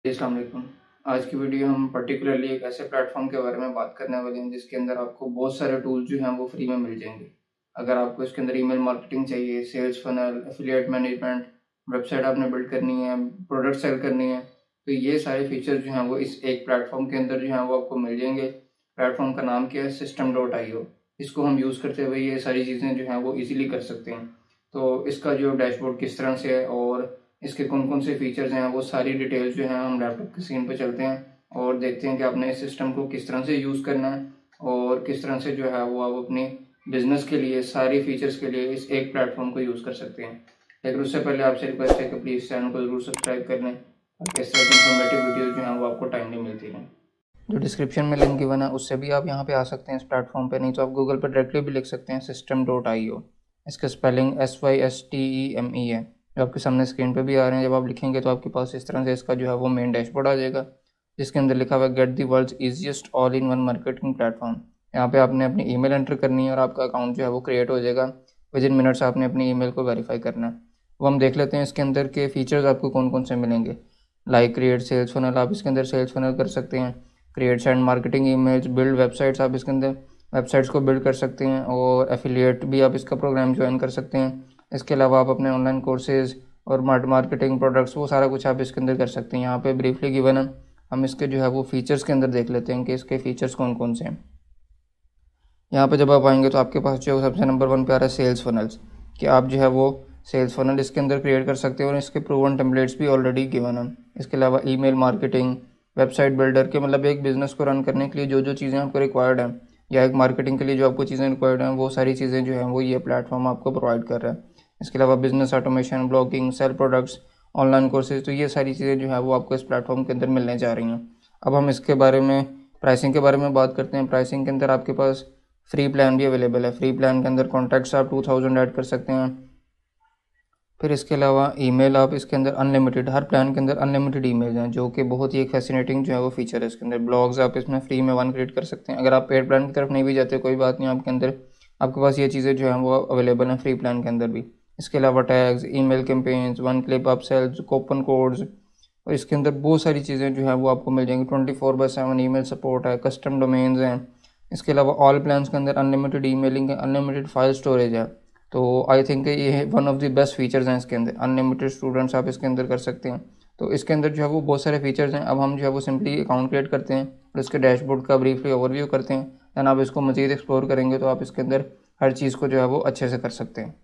अस्सलाम वालेकुम। आज की वीडियो हम पर्टिकुलरली एक ऐसे प्लेटफॉर्म के बारे में बात करने वाले हैं जिसके अंदर आपको बहुत सारे टूल्स जो हैं वो फ्री में मिल जाएंगे। अगर आपको इसके अंदर ईमेल मार्केटिंग चाहिए, sales funnel, affiliate management, website आपने बिल्ड करनी है, प्रोडक्ट सेल करनी है, तो ये सारे फीचर्स जो हैं वो इस एक प्लेटफॉर्म के अंदर जो हैं वो आपको मिल जाएंगे। प्लेटफॉर्म का नाम क्या है? System.io। इसको हम यूज़ करते हुए ये सारी चीज़ें जो हैं वो ईजिली कर सकते हैं। तो इसका जो डैशबोर्ड किस तरह से है और इसके कौन कौन से फीचर्स हैं वो सारी डिटेल्स जो हैं हम लैपटॉप की स्क्रीन पर चलते हैं और देखते हैं कि आपने इस सिस्टम को किस तरह से यूज़ करना है और किस तरह से जो है वो आप अपनी बिजनेस के लिए सारी फीचर्स के लिए इस एक प्लेटफॉर्म को यूज़ कर सकते हैं। लेकिन उससे पहले आपसे रिक्वेस्ट है कि प्लीज़ चैनल को ज़रूर सब्सक्राइब कर लें और इस तरह की इन्फॉर्मेटिव वीडियो जो हैं वो आपको टाइमली मिलती रहें। जो डिस्क्रिप्शन में लिंक गिवन है उससे भी आप यहाँ पे आ सकते हैं इस प्लेटफॉर्म पे, नहीं तो आप गूगल पर डायरेक्टली भी लिख सकते हैं System.io। इसका स्पेलिंग SYSTEME है, जो आपके सामने स्क्रीन पे भी आ रहे हैं। जब आप लिखेंगे तो आपके पास इस तरह से इसका जो है वो मेन डैशबोर्ड आ जाएगा, जिसके अंदर लिखा हुआ है get the world's easiest all in one marketing platform. यहाँ पे आपने अपनी ईमेल एंटर करनी है और आपका अकाउंट जो है वो क्रिएट हो जाएगा। विद इन मिनट्स आपने अपनी ईमेल को वेरीफाई करना है। वो हम देख लेते हैं इसके अंदर के फीचर्स आपको कौन कौन से मिलेंगे। लाइक क्रिएट सेल्स फनल, आप इसके अंदर सेल्स फनल कर सकते हैं। Create and marketing emails, build websites, आप इसके अंदर वेबसाइट्स को बिल्ड कर सकते हैं। और एफिलिएट भी आप इसका प्रोग्राम ज्वाइन कर सकते हैं। इसके अलावा आप अपने ऑनलाइन कोर्सेज और मार्केटिंग प्रोडक्ट्स वो सारा कुछ आप इसके अंदर कर सकते हैं। यहाँ पे ब्रीफली गिवन है, हम इसके जो है वो फीचर्स के अंदर देख लेते हैं कि इसके फीचर्स कौन कौन से हैं। यहाँ पे जब आप आएंगे तो आपके पास जो सबसे नंबर 1 पे आ रहा है सेल्स फनल्स, कि आप जो है वो सेल्स फनल इसके अंदर क्रिएट कर सकते हैं और इसके प्रूवन टेम्पलेट्स भी ऑलरेडी गिवन है। इसके अलावा ईमेल मार्केटिंग, वेबसाइट बिल्डर के मतलब एक बिजनेस को रन करने के लिए जो जो चीज़ें आपको रिक्वायर्ड हैं या एक मार्केटिंग के लिए जो आपको चीज़ें रिक्वायर्ड हैं वो सारी चीज़ें जो हैं वो ये प्लेटफॉर्म आपको प्रोवाइड कर रहा है। इसके अलावा business automation, blogging, cell products, online courses, तो ये सारी चीज़ें जो है वो आपको इस प्लेटफॉर्म के अंदर मिलने जा रही हैं। अब हम इसके बारे में प्राइसिंग के बारे में बात करते हैं। प्राइसिंग के अंदर आपके पास फ्री प्लान भी अवेलेबल है। फ्री प्लान के अंदर कॉन्टैक्ट्स आप 2000 ऐड कर सकते हैं। फिर इसके अलावा ईमेल आप इसके अंदर अनलिमिटेड, हर प्लान के अंदर अनलिमिटेड ईमेल हैं, जो कि बहुत ही एक फैसिनेटिंग जो है वो फीचर है इसके अंदर। ब्लॉग्स आप इसमें फ्री में 1 क्रिएट कर सकते हैं। अगर आप पेड प्लान की तरफ नहीं भी जाते कोई बात नहीं, आपके अंदर आपके पास ये चीज़ें जो हैं वो अवेलेबल हैं फ्री प्लान के अंदर भी। इसके अलावा tags, email campaigns, 1 click upsells, coupon codes, और इसके अंदर बहुत सारी चीज़ें जो है वो आपको मिल जाएंगी। 24/7 ईमेल सपोर्ट है, कस्टम डोमेन्स हैं। इसके अलावा ऑल प्लान्स के अंदर अनलिमिटेड ईमेलिंग है, अनलिमिटेड फाइल स्टोरेज है। तो आई थिंक ये one of the best features हैं इसके अंदर। अनलिमिटेड स्टूडेंट्स आप इसके अंदर कर सकते हैं। तो इसके अंदर जो है वो बहुत सारे फीचर्स हैं। अब हम जो है वो सिंपली अकाउंट क्रिएट करते हैं और इसके डैशबोर्ड का ब्रीफली ओवरव्यू करते हैं। दैन आप इसको मज़ीद एक्सप्लोर करेंगे तो आप इसके अंदर हर चीज़ को जो है वो अच्छे से कर सकते हैं।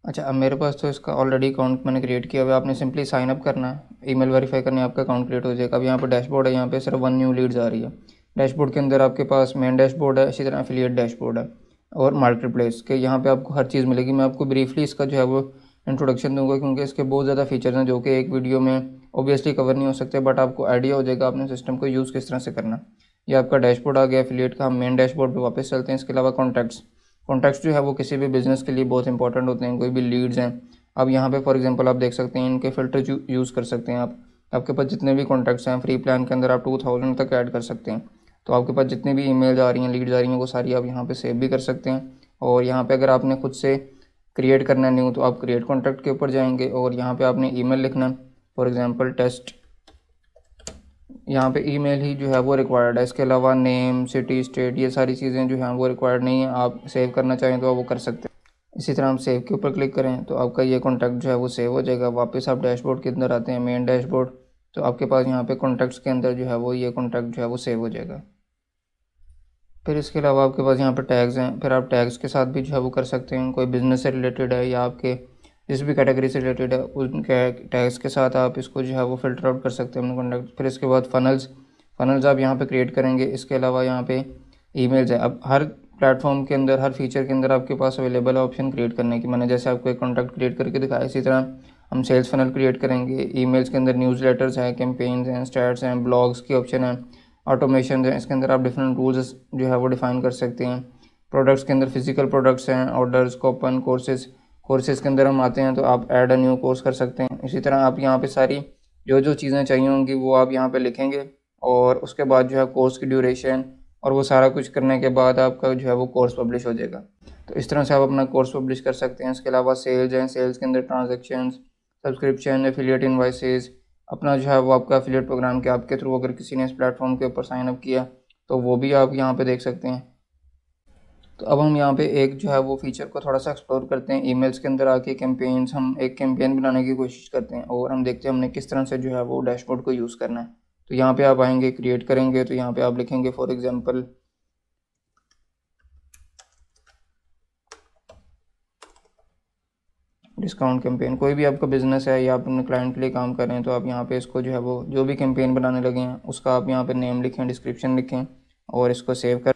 अच्छा, अब मेरे पास तो इसका ऑलरेडी अकाउंट मैंने क्रिएट किया हुआ है। आपने सिंपली साइन अप करना है, ईमेल वेरीफाई करनी है, आपका अकाउंट क्रिएट हो जाएगा। अब यहाँ पर डैशबोर्ड है, यहाँ पे सिर्फ 1 न्यू लीड्स आ रही है। डैशबोर्ड के अंदर आपके पास मेन डैशबोर्ड है, इसी तरह एफिलिएट डैशबोर्ड है और मार्केट प्लेस के यहाँ पे आपको हर चीज़ मिलेगी। मैं आपको ब्रीफली इसका जो है वो इंट्रोडक्शन दूंगा क्योंकि इसके बहुत ज़्यादा फीचर्स हैं जो कि एक वीडियो में ऑब्वियसली कवर नहीं हो सकते, बट आपको आइडिया हो जाएगा आपने सिस्टम को यूज़ किस तरह से करना। ये आपका डैशबोर्ड आ गया एफिलिएट का। हम मेन डैशबोर्ड पर वापस चलते हैं। इसके अलावा कॉन्टैक्ट्स जो है वो किसी भी बिजनेस के लिए बहुत इंपॉर्टेंट होते हैं। कोई भी लीड्स हैं, अब यहाँ पे फॉर एग्जांपल आप देख सकते हैं इनके फिल्टर यूज़ कर सकते हैं आप। आपके पास जितने भी कॉन्टैक्ट्स हैं फ्री प्लान के अंदर आप 2000 तक ऐड कर सकते हैं। तो आपके पास जितने भी ईमेल आ रही हैं, लीड्स आ रही हैं, वो सारी आप यहाँ पे सेव भी कर सकते हैं। और यहाँ पे अगर आपने खुद से क्रिएट करना है न्यू तो आप क्रिएट कॉन्टैक्ट के ऊपर जाएंगे और यहाँ पे आपने ईमेल लिखना, फॉर एग्जांपल टेस्ट। यहाँ पे ईमेल ही जो है वो रिक्वायर्ड है। इसके अलावा नेम, सिटी, स्टेट, ये सारी चीज़ें जो हैं वो रिक्वायर्ड नहीं है। आप सेव करना चाहें तो आप वो कर सकते हैं। इसी तरह हम सेव के ऊपर क्लिक करें तो आपका ये कॉन्टैक्ट जो है वो सेव हो जाएगा। वापस आप डैशबोर्ड के अंदर आते हैं, मेन डैशबोर्ड, तो आपके पास यहाँ पे कॉन्टैक्ट्स के अंदर जो है वो ये कॉन्टैक्ट जो है वो सेव हो जाएगा। फिर इसके अलावा आपके पास यहाँ पर टैग्स हैं। फिर आप टैग्स के साथ भी जो है वो कर सकते हैं। कोई बिज़नेस से रिलेटेड है या आपके जिस भी कैटेगरी से रिलेटेड है उनके टैग्स के साथ आप इसको जो है वो फ़िल्टर आउट कर सकते हैं अपने कॉन्टैक्ट। फिर इसके बाद फ़नल्स आप यहाँ पे क्रिएट करेंगे। इसके अलावा यहाँ पे ईमेल्स है। अब हर प्लेटफॉर्म के अंदर, हर फीचर के अंदर आपके पास अवेलेबल है ऑप्शन क्रिएट करने की। मैंने जैसे आपको एक कॉन्टैक्ट क्रिएट करके दिखाया, इसी तरह हम सेल्स फनल क्रिएट करेंगे। ईमेल्स के अंदर न्यूज़लेटर्स हैं, कैंपेन्स हैं, स्टैट्स हैं, ब्लॉग्स की ऑप्शन है, ऑटोमेशन है। इसके अंदर आप डिफरेंट रूल्स जो है वो डिफाइन कर सकते हैं। प्रोडक्ट्स के अंदर फिजिकल प्रोडक्ट्स हैं, ऑर्डर्स, कूपन, कोर्सेज के अंदर हम आते हैं तो आप ऐड अ न्यू कोर्स कर सकते हैं। इसी तरह आप यहाँ पे सारी जो जो चीज़ें चाहिए होंगी वो आप यहाँ पे लिखेंगे और उसके बाद जो है कोर्स की ड्यूरेशन और वो सारा कुछ करने के बाद आपका जो है वो कोर्स पब्लिश हो जाएगा। तो इस तरह से आप अपना कोर्स पब्लिश कर सकते हैं। इसके अलावा सेल्स हैं, सेल्स के अंदर ट्रांजेक्शन्स, सब्सक्रिप्शन, एफिलिएट इनवॉइसेस, अपना जो है वो आपका एफिलिएट प्रोग्राम के आपके थ्रू अगर किसी ने इस प्लेटफॉर्म के ऊपर साइन अप किया तो वो भी आप यहाँ पे देख सकते हैं। तो अब हम यहाँ पे एक जो है वो फीचर को थोड़ा सा एक्सप्लोर करते हैं। ईमेल्स के अंदर आके कैंपेन्स, हम एक कैंपेन बनाने की कोशिश करते हैं और हम देखते हैं हमने किस तरह से जो है वो डैशबोर्ड को यूज़ करना है। तो यहाँ पे आप आएंगे, क्रिएट करेंगे, तो यहाँ पे आप लिखेंगे फॉर एग्जांपल डिस्काउंट कैंपेन। कोई भी आपका बिजनेस है या आप अपने क्लाइंट के लिए काम कर रहे हैं तो आप यहाँ पे इसको जो है वो जो भी कैंपेन बनाने लगे हैं उसका आप यहाँ पे नेम लिखें, डिस्क्रिप्शन लिखें और इसको सेव कर।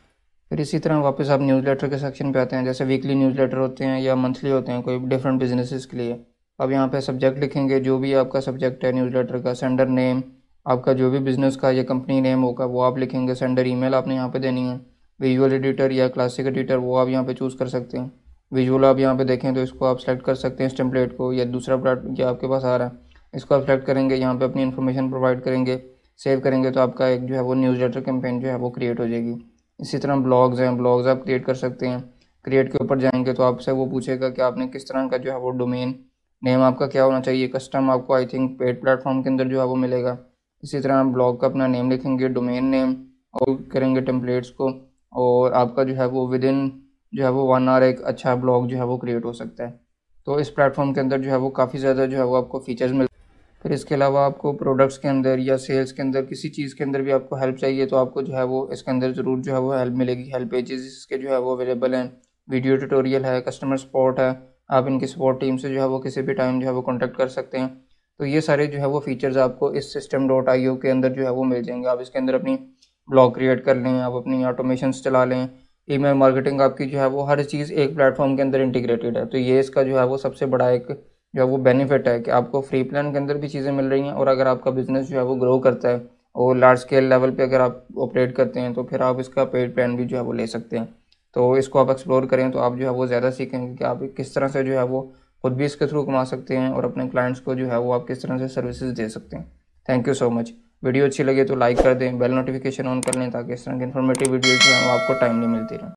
फिर इसी तरह वापस आप न्यूज़लेटर के सेक्शन पे आते हैं। जैसे वीकली न्यूज़लेटर होते हैं या मंथली होते हैं कोई डिफरेंट बिजनेसेस के लिए। अब यहाँ पे सब्जेक्ट लिखेंगे, जो भी आपका सब्जेक्ट है न्यूज़लेटर का, सेंडर नेम, आपका जो भी बिज़नेस का या कंपनी नेम होगा वो आप लिखेंगे। सेंडर ईमेल आपने यहाँ पे देनी है। विजुअल एडिटर या क्लासिक एडिटर वो आप यहाँ पे चूज़ कर सकते हैं। विजुअल आप यहाँ पे देखें तो इसको आप सेलेक्ट कर सकते हैं, इस टेम्पलेट को, या दूसरा प्लेट या आपके पास आ रहा है इसको आप सेलेक्ट करेंगे, यहाँ पे अपनी इन्फॉर्मेशन प्रोवाइड करेंगे, सेव करेंगे तो आपका एक जो है वो न्यूज़लेटर कैंपेन जो है वो क्रिएट हो जाएगी। इसी तरह ब्लॉग्स हैं, ब्लॉग्स आप क्रिएट कर सकते हैं। क्रिएट के ऊपर जाएंगे तो आपसे वो पूछेगा कि आपने किस तरह का जो है वो डोमेन नेम आपका क्या होना चाहिए। कस्टम आपको आई थिंक पेड प्लेटफॉर्म के अंदर जो है वो मिलेगा। इसी तरह आप ब्लॉग का अपना नेम लिखेंगे, डोमेन नेम, और करेंगे टेम्पलेट्स को, और आपका जो है वो विद इन जो है वो 1 आवर एक अच्छा ब्लॉग जो है वो क्रिएट हो सकता है। तो इस प्लेटफॉर्म के अंदर जो है वो काफ़ी ज़्यादा जो है वो आपको फीचर्स मिल। फिर इसके अलावा आपको प्रोडक्ट्स के अंदर या सेल्स के अंदर किसी चीज़ के अंदर भी आपको हेल्प चाहिए तो आपको जो है वो इसके अंदर ज़रूर जो है वो हेल्प मिलेगी। हेल्प पेजेस इसके जो है वो अवेलेबल हैं, वीडियो ट्यूटोरियल है, कस्टमर सपोर्ट है, आप इनकी सपोर्ट टीम से जो है वो किसी भी टाइम जो है वो कॉन्टैक्ट कर सकते हैं। तो ये सारे जो है वो फीचर्स आपको इस system.io के अंदर जो है वो मिल जाएंगे। आप इसके अंदर अपनी ब्लॉग क्रिएट कर लें, आप अपनी ऑटोमेशन चला लें, ईमेल मार्केटिंग आपकी जो है वो हर चीज़ एक प्लेटफॉर्म के अंदर इंटीग्रेटेड है। तो ये इसका जो है वो सबसे बड़ा एक जो है वो बेनिफिट है कि आपको फ्री प्लान के अंदर भी चीज़ें मिल रही हैं, और अगर आपका बिजनेस जो है वो ग्रो करता है और लार्ज स्केल लेवल पे अगर आप ऑपरेट करते हैं तो फिर आप इसका पेड प्लान भी जो है वो ले सकते हैं। तो इसको आप एक्सप्लोर करें तो आप जो है वो ज़्यादा सीखेंगे कि आप किस तरह से जो है वो खुद भी इसके थ्रू कमा सकते हैं और अपने क्लाइंट्स को जो है वो आप किस तरह से सर्विसेज दे सकते हैं। Thank you so much. Video अच्छी लगे तो लाइक कर दें, बेल नोटिफिकेशन ऑन कर लें ताकि इस तरह की इन्फॉर्मेटिव वीडियो जो है वो आपको टाइमली मिलती रहे।